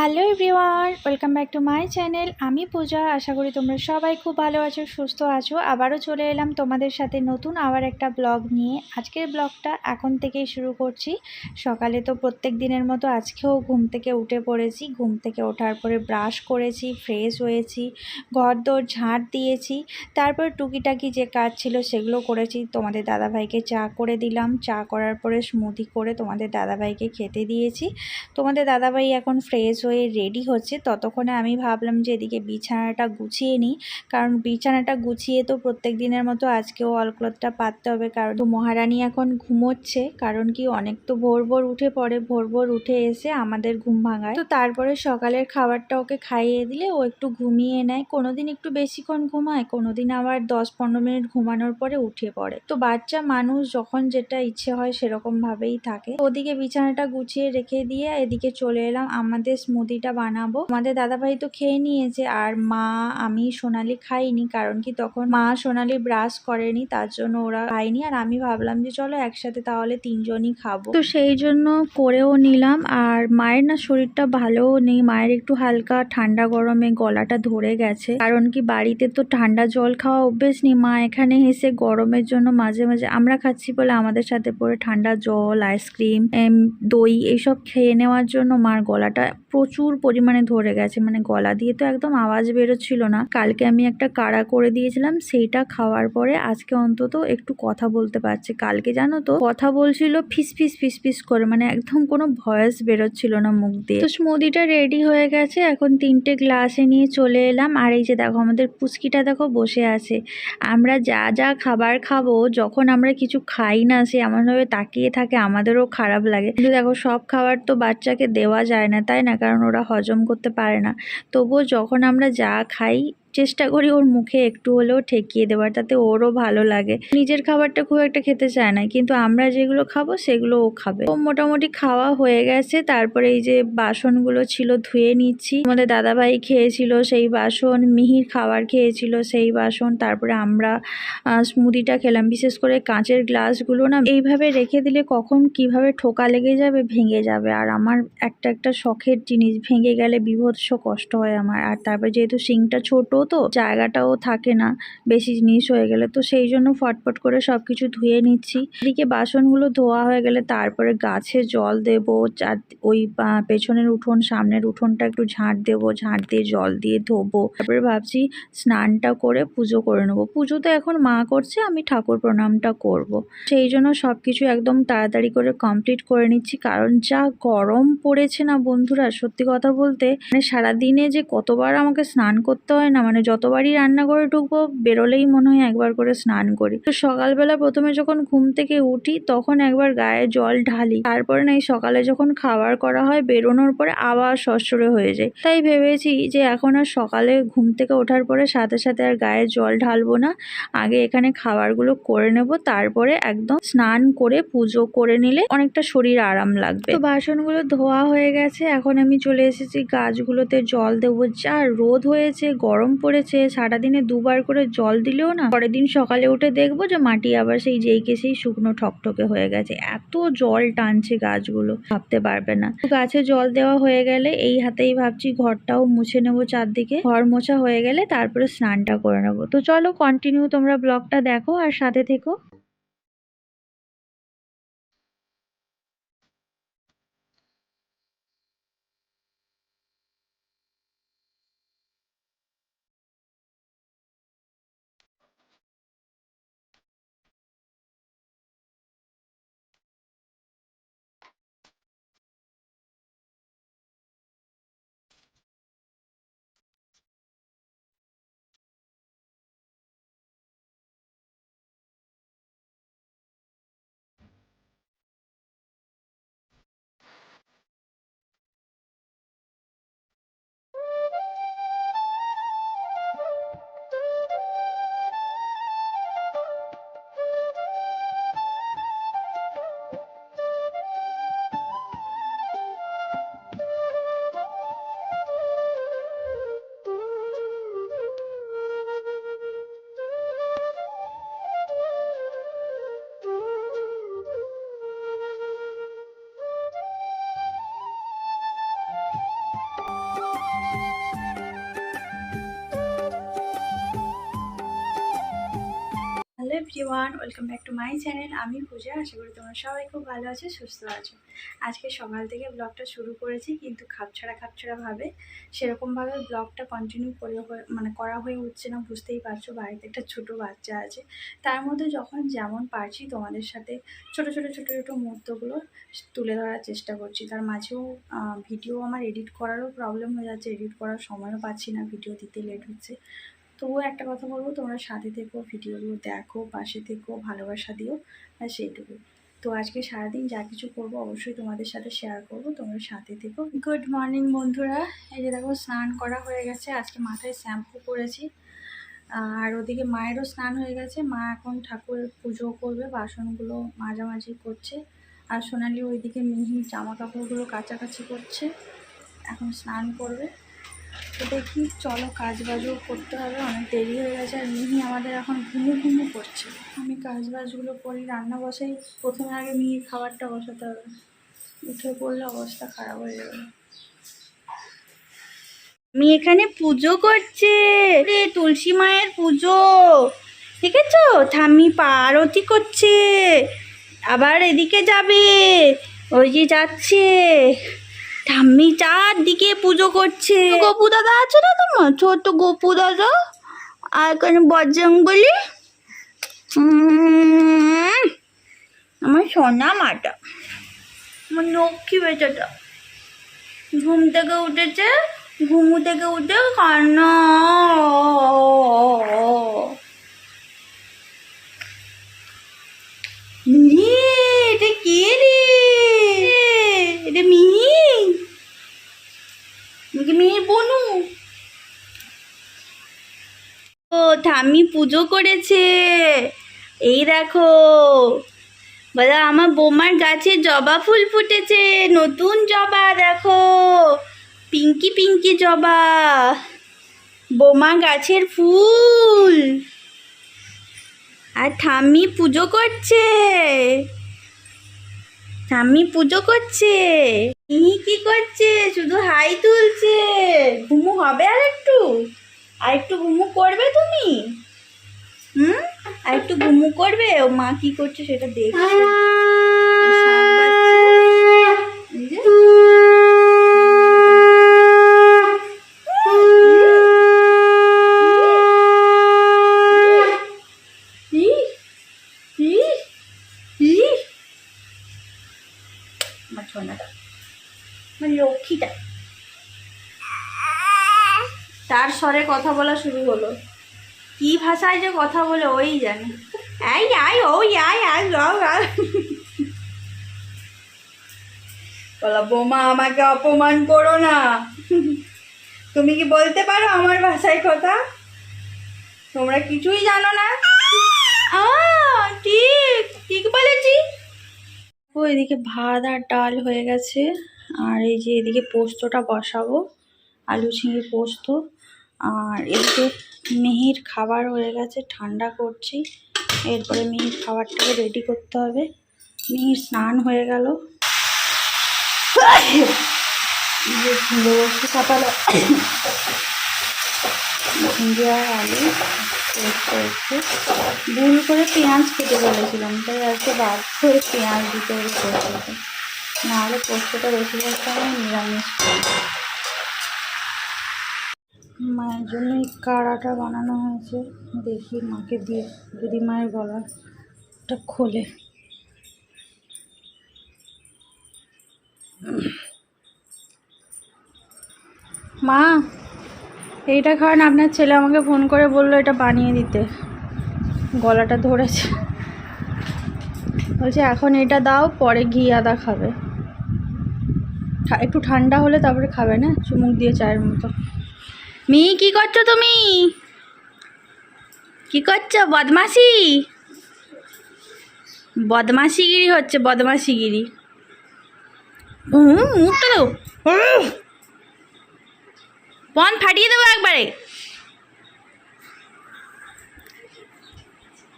Hello everyone, welcome back to my channel. আমি পূজা। আশা করি তোমরা সবাই খুব ভালো আছো, সুস্থ আছো। আবারও চলে এলাম তোমাদের সাথে নতুন আবার একটা ব্লগ নিয়ে। আজকের ব্লগটা এখন থেকেই শুরু করছি। সকালে তো প্রত্যেক দিনের মতো আজকেও ঘুম থেকে উঠে পড়েছি। ঘুম থেকে ওঠার পরে ব্রাশ করেছি, ফ্রেশ হয়েছি, ঘর দোর ঝাঁট দিয়েছি, তারপর টুকিটাকি যে কাজ ছিল সেগুলো করেছি। তোমাদের দাদাভাইকে চা করে দিলাম, চা করার পরে স্মুদি করে তোমাদের দাদাভাইকে খেতে দিয়েছি। তোমাদের দাদাভাই এখন ফ্রেশ হয়ে রেডি হচ্ছে। ততক্ষণে আমি ভাবলাম যে এদিকে বিছানাটা গুছিয়ে নিই, কারণ বিছানাটা গুছিয়ে তো প্রত্যেক দিনের মতো আজকেও অলক্লথটা পাততে হবে। কারণ তো মহারানী এখন ঘুমোচ্ছে, কারণ কি অনেক তো ভোর ভোর উঠে পড়ে, ভোর ভোর উঠে এসে আমাদের ঘুম ভাঙায়। তো তারপরে সকালের খাবারটা ওকে খাইয়ে দিলে ও একটু ঘুমিয়ে নেয়। কোনোদিন একটু বেশিক্ষণ ঘুমায়, কোনোদিন আবার 10-15 মিনিট ঘুমানোর পরে উঠে পড়ে। তো বাচ্চা মানুষ যখন যেটা ইচ্ছে হয় সেরকম ভাবেই থাকে। ওদিকে বিছানাটা গুছিয়ে রেখে দিয়ে এদিকে চলে এলাম আমাদের স্মুদিটা বানাবো। আমাদের দাদাভাই তো খেয়ে নিয়েছে, আর মা, আমি, সোনালি খাইনি। কারণ কি তখন মা সোনালি ব্রাশ করেনি, তার জন্য ওরা খায়নি। আর আমি ভাবলাম যে চলো একসাথে তাহলে তিনজনই খাবো, তো সেই জন্য করেও নিলাম। আর মায়ের না শরীরটা ভালোও নেই, মায়ের একটু হালকা ঠান্ডা গরমে গলাটা ধরে গেছে। কারণ কি বাড়িতে তো ঠান্ডা জল খাওয়া অভ্যেস নেই। মা এখানে এসে গরমের জন্য মাঝে মাঝে আমরা খাচ্ছি বলে আমাদের সাথে পরে ঠান্ডা জল, আইসক্রিম, দই এইসব খেয়ে নেওয়ার জন্য মার গলাটা প্রচুর পরিমাণে ধরে গেছে। মানে গলা দিয়ে তো একদম আওয়াজ বেরোচ্ছিল না। কালকে আমি একটা কাড়া করে দিয়েছিলাম, সেইটা খাওয়ার পরে আজকে অন্তত একটু কথা বলতে পারছে। কালকে জানো তো কথা বলছিল ফিস ফিস ফিস ফিস করে, মানে একদম কোনো ভয়েস বেরোচ্ছিল না মুখ দিয়ে। তো স্মুদিটা রেডি হয়ে গেছে, এখন 3টে গ্লাসে নিয়ে চলে এলাম। আর এই যে দেখো আমাদের পুচকিটা দেখো বসে আছে। আমরা যা যা খাবার খাবো, যখন আমরা কিছু খাই না সে এমনভাবে তাকিয়ে থাকে, আমাদেরও খারাপ লাগে। কিন্তু দেখো সব খাবার তো বাচ্চাকে দেওয়া যায় না, তাই না? কারণ ওরা হজম করতে পারে না। তবুও যখন আমরা যা খাই চেষ্টা করি ওর মুখে একটু হলেও ঠেকিয়ে দেওয়ার, তাতে ওরও ভালো লাগে। নিজের খাবারটা খুব একটা খেতে চায় না, কিন্তু আমরা যেগুলো খাবো সেগুলো ও খাবে। ও মোটামুটি খাওয়া হয়ে গেছে। তারপরে এই যে বাসনগুলো ছিল ধুয়ে নিচ্ছি। আমাদের দাদাভাই খেয়েছিল সেই বাসন, মিহির খাবার খেয়েছিল সেই বাসন, তারপরে আমরা স্মুদিটা খেলাম। বিশেষ করে কাঁচের গ্লাসগুলো না এইভাবে রেখে দিলে কখন কিভাবে ঠোকা লেগে যাবে, ভেঙে যাবে। আর আমার একটা শখের জিনিস, ভেঙে গেলে বিভৎস কষ্ট হয় আমার। আর তারপরে যেহেতু সিঙ্কটা ছোট, তো জায়গাটাও থাকে না বেশি জিনিস হয়ে গেলে, তো সেই জন্য ফটফট করে সবকিছু ধুয়ে নিচ্ছি। এদিকে বাসনগুলো ধোয়া হয়ে গেলে তারপরে গাছে জল দেবো। ওই পেছনের উঠোন, সামনের উঠোনটা একটু ঝাঁট দেবো, ঝাঁট দিয়ে জল দিয়ে ধোবো। তারপরে ভাবছি স্নানটা করে পুজো করে নেবো। পুজো তো এখন মা করছে, আমি ঠাকুর প্রণামটা করব। সেই জন্য সবকিছু একদম তাড়াতাড়ি করে কমপ্লিট করে নিচ্ছি। কারণ যা গরম পড়েছে না বন্ধুরা, সত্যি কথা বলতে মানে সারাদিনে যে কতবার আমাকে স্নান করতে হয় না, মানে যতবারই রান্নাঘরে ঢুকবো বেরোলেই মনে হয় একবার করে স্নান করি। তো সকালবেলা প্রথমে যখন ঘুম থেকে উঠি তখন একবার গায়ে জল ঢালি, তারপরে না এই সকালে যখন খাবার করা হয় বেরোনোর পরে আবার সরসরে হয়ে যায়। তাই ভেবেছি যে এখন আর সকালে ঘুম থেকে ওঠার পরে সাথে সাথে আর গায়ে জল ঢালবো না, আগে এখানে খাবারগুলো করে নেব, তারপরে একদম স্নান করে পুজো করে নিলে অনেকটা শরীর আরাম লাগবে। তো বাসনগুলো ধোয়া হয়ে গেছে, এখন আমি চলে এসেছি গাছগুলোতে জল দেবো। যা রোদ হয়েছে, গরম পড়েছে, সারাদিনে দুবার করে জল দিলেও না পরের দিন সকালে উঠে দেখবো যে মাটি আবার সেই যেইকে সেই শুকনো ঠকঠকে হয়ে গেছে। এত জল টানছে গাছগুলো, ভাবতে পারবে না। তো গাছে জল দেওয়া হয়ে গেলে এই হাতেই ভাবছি ঘরটাও মুছে নেবো। চারদিকে ঘর মোছা হয়ে গেলে তারপরে স্নানটা করে নেবো। তো চলো কন্টিনিউ তোমরা ব্লগটা দেখো আর সাথে থেকো। Everyone, welcome back to my channel. আমি পূজা। আশা করি তোমরা সবাই খুব ভালো আছো, সুস্থ আছো। আজকে সকাল থেকে ব্লগটা শুরু করেছি, কিন্তু খাপছাড়াভাবে সেরকমভাবে ব্লগটা কন্টিনিউ করা হয়ে উঠছে না। বুঝতেই পারছো, বাড়িতে একটা ছোটো বাচ্চা আছে। তার মধ্যে যখন যেমন পারছি তোমাদের সাথে ছোটো ছোটো মুহূর্তগুলো তুলে ধরার চেষ্টা করছি। তার মাঝেও ভিডিও আমার এডিট করারও প্রবলেম হয়ে যাচ্ছে, এডিট করার সময়ও পাচ্ছি না, ভিডিও দিতে লেট হচ্ছে। তবুও একটা কথা বলবো, তোমরা সাথে থেকো, ভিডিওগুলো দেখো, পাশে থেকো, ভালোবাসা দিও, আর সেইটুকু। তো আজকে সারাদিন যা কিছু করবো অবশ্যই তোমাদের সাথে শেয়ার করব, তোমরা সাথে থেকো। গুড মর্নিং বন্ধুরা। এই যে দেখো, স্নান করা হয়ে গেছে, আজকে মাথায় শ্যাম্পু করেছি। আর ওদিকে মায়েরও স্নান হয়ে গেছে, মা এখন ঠাকুরের পুজো করবে, বাসনগুলো মাঝামাঝি করছে। আর সোনালি ওইদিকে মিহির জামা কাপড়গুলো কাচাকাচি করছে, এখন স্নান করবে। তো দেখি, চলো কাজ বাজও করতে হবে, অনেক দেরি হয়ে গেছে। আর মিহি আমাদের এখন ঘুমু করছে। আমি কাজ বাজগুলো করি, রান্না বসাই। প্রথমে আগে মিহির খাবারটা বসাতে হবে, উঠে পড়লে অবস্থা খারাপ হয়ে যাবে। আমি এখানে পুজো করছে রে, তুলসী মায়ের পুজো, ঠিক আছে? ঠাম্মি আরতি করছে, আবার এদিকে যাবে, ওই যে যাচ্ছে। ঠাম্মি চারদিকে পুজো করছে। গপু দাদা আছে না তোমার, ছোট গপু দাদা, আর এখানে বজরংবলী, আমার সোনা মাটা, আমার লক্ষ্মী বেচাটা ঘুম থেকে উঠেছে, ঘুমু থেকে উঠে কান্না। এটা কে রে? এটা মিহি, মিহির বনু। ও ঠাম্মি পুজো করেছে, এই দেখো। বলো, আমার বৌমার গাছে জবা ফুল ফুটেছে, নতুন জবা, দেখো, পিঙ্কি পিঙ্কি জবা, বৌমা গাছের ফুল। আর ঠাম্মি পুজো করছে, ঠাম্মি পুজো করছে। মিহি কি করছে? শুধু হাই তুলছে। ঘুমু হবে আর একটু ঘুমু করবে তুমি? আর একটু ঘুমু করবে? ও মা কি করছে সেটা দেখছে। লক্ষ্মীটা তার স্বরে কথা বলা শুরু হলো, কি ভাষায় যে কথা বলে ওই জানে। আই আই ওই আই আই বলা, বোমা আমাকে অপমান করো না। তুমি কি বলতে পারো আমার ভাষায় কথা? তোমরা কিছুই জানো না। ঠিক ঠিক বলেছি। ও এদিকে ভাত আর ডাল হয়ে গেছে, আর এই যে এদিকে পোস্তটা বসাবো, আলু ঝিঙে পোস্ত। আর এদিকে মিহির খাবার হয়ে গেছে, ঠান্ডা করছি। এরপরে মিহির খাবারটাকে রেডি করতে হবে। মিহির স্নান হয়ে গেল, সকালে ঝিঙে আর আলু পোস্ত হচ্ছে। ভুল করে পেঁয়াজ কেটে ফেলেছিলাম, তাই আজকে বাধ্য হয়ে পেঁয়াজ দিতে হবে পোস্ততে, নাহলে পোস্তটা বেশিরভাগ সময় নিরামিষ করি। মায়ের জন্য এই কাড়াটা বানানো হয়েছে, দেখি মাকে দিয়ে যদি মায়ের গলাটা খোলে। মা, এইটা খান। আপনার ছেলে আমাকে ফোন করে বললো এটা বানিয়ে দিতে, গলাটা ধরেছে। বলছে এখন এটা দাও, পরে ঘি আদা খাবে। একটু ঠান্ডা হলে তারপরে খাবে না, চুমুক দিয়ে চায়ের মতো। মিহি কি করছো তুমি? কি করছো? বদমাশিগিরি হচ্ছে, বদমাশিগিরি। মুখটা দাও, পন ফাটিয়ে দেবো একবারে।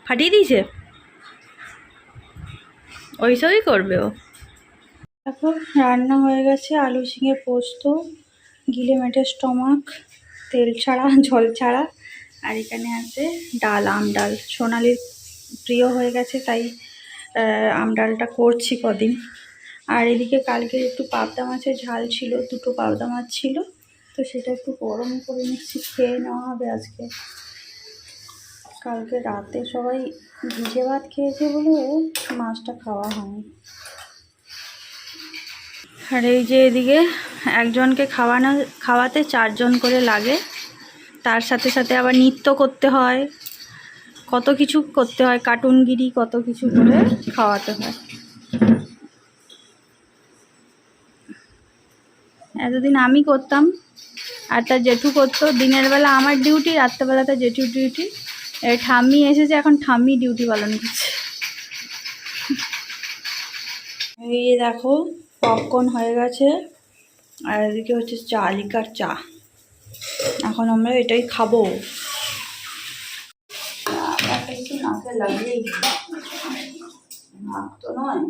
ফাটিয়ে দিয়েছে, ওইসবই করবে ও। এখন রান্না হয়ে গেছে, আলু ঝিঙে পোস্ত, গিলে মেটে স্টমাক, তেল ছাড়া ঝোল ছাড়া। আর এখানে আছে ডাল, আম ডাল। সোনালির প্রিয় হয়ে গেছে, তাই আমডালটা করছি কদিন। আর এদিকে কালকে একটু পাবদা মাছের ঝাল ছিল, 2টো পাবদা মাছ ছিল, তো সেটা একটু গরম করে নিচ্ছি, খেয়ে নেওয়া হবে আজকে। কালকে রাতে সবাই ভিজে ভাত খেয়েছে বলে মাছটা খাওয়া হয়নি। আর এই যে এদিকে একজনকে খাওয়াতে 4 জন করে লাগে, তার সাথে সাথে আবার নৃত্য করতে হয়, কত কিছু করতে হয়, কার্টুনগিরি কত কিছু করে খাওয়াতে হয়। এতদিন আমি করতাম আর তার জেঠু করতো, দিনের বেলা আমার ডিউটি, রাত্রেবেলা তার জেঠুর ডিউটি। ঠাম্মি এসেছে, এখন ঠাম্মি ডিউটি পালন করছে। এই দেখো পপকর্ন হয়ে গেছে, আর এদিকে হচ্ছে চা, লিকার চা। এখন আমরা এটাই খাবো। একটু নাকে লাগলেই নাক তো নয়।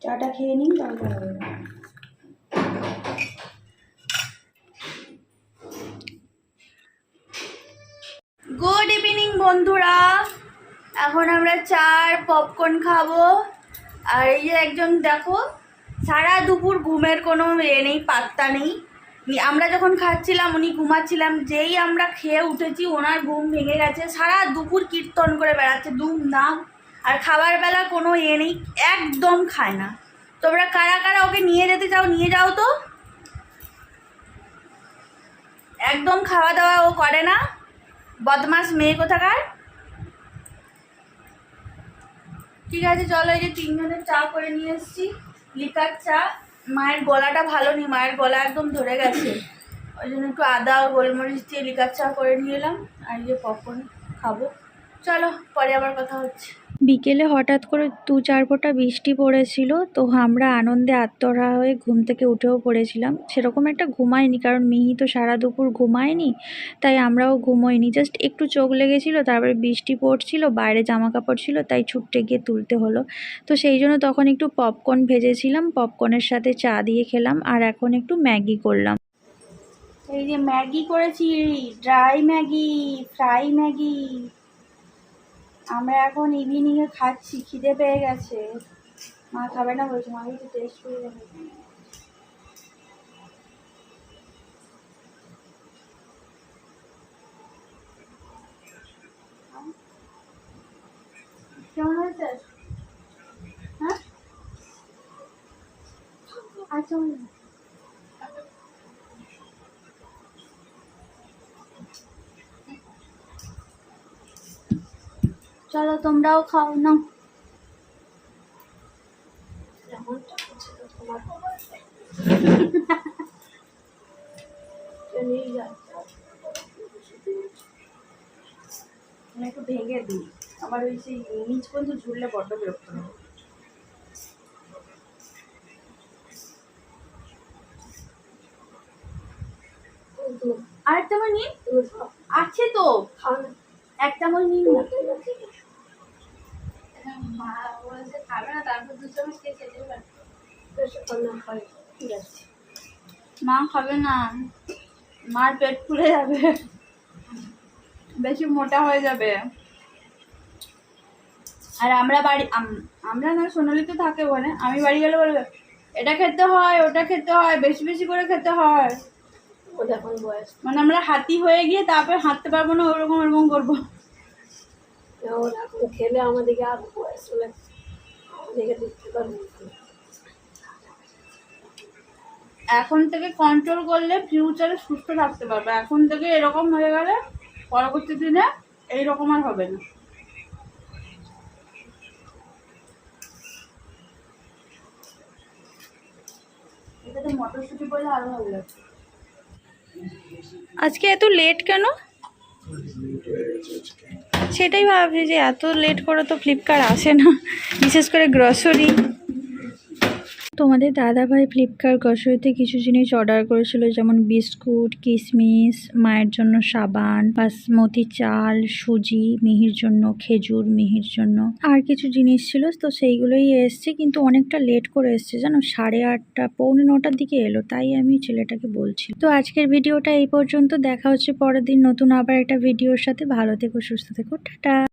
চাটা খেয়ে নিন তাহলে হবে। গুড ইভিনিং বন্ধুরা, এখন আমরা চার পপকর্ন খাবো। আর এই যে একজন দেখো, সারা দুপুর ঘুমের কোনো নেই, পাত্তা নেই। আমরা যখন খাচ্ছিলাম উনি ঘুমাচ্ছিলাম, যেই আমরা খেয়ে উঠেছি ওনার ঘুম ভেঙে গেছে। সারা দুপুর কীর্তন করে বেড়াচ্ছে দুম দাম, আর খাবার বেলা কোনো নেই, একদম খায় না। তোমরা কারা কারা ওকে নিয়ে যেতে চাও নিয়ে যাও তো। একদম খাওয়া দাওয়া ও করে না, বদমাস মেয়ে কোথাকার। ঠিক আছে চলো, এই যে 3 জনের চা করে নিয়ে এসেছি, লিকার চা। মায়ের গলাটা ভালো নেই, মায়ের গলা একদম ধরে গেছে, ওই জন্য একটু আদা ও গোলমরিচ দিয়ে লিকার চা করে নিয়ে এলাম। আর এই যে পপকর্ন খাবো, চলো পরে আবার কথা হচ্ছে। বিকেলে হঠাৎ করে 2-4 ফোঁটা বৃষ্টি পড়েছিল, তো আমরা আনন্দে আত্মহারা হয়ে ঘুম থেকে উঠেও পড়েছিলাম। সেরকম একটা ঘুমায়নি, কারণ মিহি তো সারা দুপুর ঘুমায়নি, তাই আমরাও ঘুমোইনি। জাস্ট একটু চোখ লেগেছিল, তারপরে বৃষ্টি পড়ছিল, বাইরে জামা কাপড় ছিল, তাই ছুটতে গিয়ে তুলতে হলো। তো সেই জন্য তখন একটু পপকর্ন ভেজেছিলাম, পপকর্নের সাথে চা দিয়ে খেলাম। আর এখন একটু ম্যাগি করলাম। এই যে ম্যাগি করেছি, ড্রাই ম্যাগি, ফ্রাই ম্যাগি। আমরা এখন ইভিনিংয়ে খাচ্ছি, খিদে পেয়ে গেছে। মা খাবে না বলছে, মাকে একটু টেস্ট করে দেবে। কেমন হয়েছে? হ্যাঁ আচ্ছা, চলো তোমরাও খাও না। একটু ভেঙে দিই, আবার ওই সেই নিচ পর্যন্ত ঝুললে বড্ড বিরক্ত হবে। আর চামচ নিন, আছে তো, এক চামচ নিন না। মা বলছে খাবে না, তারপর 2 চামচ খেয়ে খেতে পারে। ঠিক আছে, মা খাবে না, মার পেট ফুলে যাবে, বেশি মোটা হয়ে যাবে। আর আমরা না, সোনালি তো থাকে বলে, আমি বাড়ি গেলে বলবে এটা খেতে হয়, ওটা খেতে হয়, বেশি বেশি করে খেতে হয়। এখন বয়স মানে আমরা হাতি হয়ে গিয়ে তারপরে হাঁটতে পারবো না, ওরকম করবো। এখন খেলে আমাদেরকে আর বয়স হলে দেখতে পারবো। এখন থেকে কন্ট্রোল করলে ফিউচারে সুস্থ থাকতে পারবে। এখন থেকে এরকম হয়ে গেলে পরবর্তী দিনে এইরকম আর হবে না। এটাতে মটরশুঁটি পড়লে আরো ভালো লাগছে। আজকে এত লেট কেন? সেটাই ভাবছি যে এত লেট করে তো ফ্লিপকার্ট আসে না, বিশেষ করে গ্রসারি। তোমাদের দাদাভাই ফ্লিপকার্ট গ্রসারিতে কিছু জিনিস অর্ডার করেছিল, যেমন বিস্কুট, কিশমিশ, মায়ের জন্য সাবান, বাসমতি চাল, সুজি, মিহির জন্য খেজুর, মিহির জন্য আর কিছু জিনিস ছিল। তো সেইগুলোই এসছে, কিন্তু অনেকটা লেট করে এসছে জানো, 8:30 পৌনে 9টার দিকে এলো। তাই আমি ছেলেটাকে বলছি। তো আজকের ভিডিওটা এই পর্যন্ত, দেখা হচ্ছে পরের দিন নতুন আবার একটা ভিডিওর সাথে। ভালো থেকো, সুস্থ থেকো, টাটা।